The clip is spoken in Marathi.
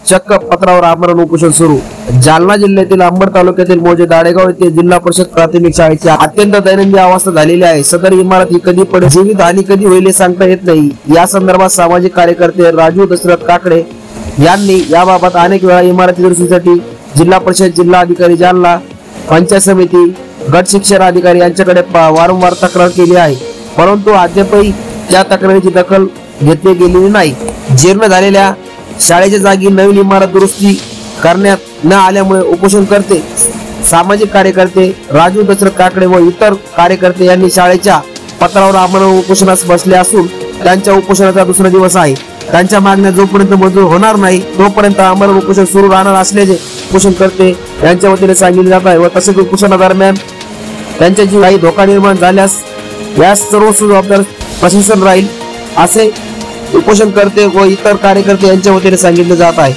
चक्क पत्रावर आमरण उपोषण सुरू। जालना जिल्ह्यातील अंबड तालुक्यातील मोजे दाडेगाव येथे जिल्हा परिषद प्राथमिक शाळेची अत्यंत दैनंदिन अवस्था झालेली आहे। सदर इमारत ही कधी पडेल, जीवित हानी कधी होईल सांगता येत नाही। या संदर्भात सामाजिक कार्यकर्ते राजू दशरथ काकडे यांनी याबाबत अनेक वेळा इमारती दुरुस्तीसाठी जिल्हा परिषद, जिल्हा अधिकारी जालना, पंचायत समिती, गट शिक्षण अधिकारी यांच्याकडे वारंवार तक्रार केली आहे, परंतु अद्यापही त्या तक्रारीची दखल घेतली गेलेली नाही। जीर्ण झालेल्या शाळेच्या जागी नवीन इमारत दुरुस्ती करण्यात न आल्यामुळे उपोषणकर्ते, सामाजिक कार्यकर्ते राजू दशरथ काकडे व इतर कार्यकर्ते यांनी शाळेच्या पत्रावर आमरण उपोषणास बसले असून त्यांच्या उपोषणाचा दुसरा दिवस आहे। त्यांच्या मागण्या जोपर्यंत मंजूर होणार नाही तोपर्यंत आमरण उपोषण सुरू राहणार असल्याचे उपोषणकर्ते यांच्या वतीने सांगितले जात आहे। व तसेच उपोषणादरम्यान त्यांच्या जीव काही धोका निर्माण झाल्यास यास सर्व जबाबदार प्रशासन राहील असे उपोषणकर्ते व इतर कार्यकर्ते यांच्या वतीने सांगितले जात आहे।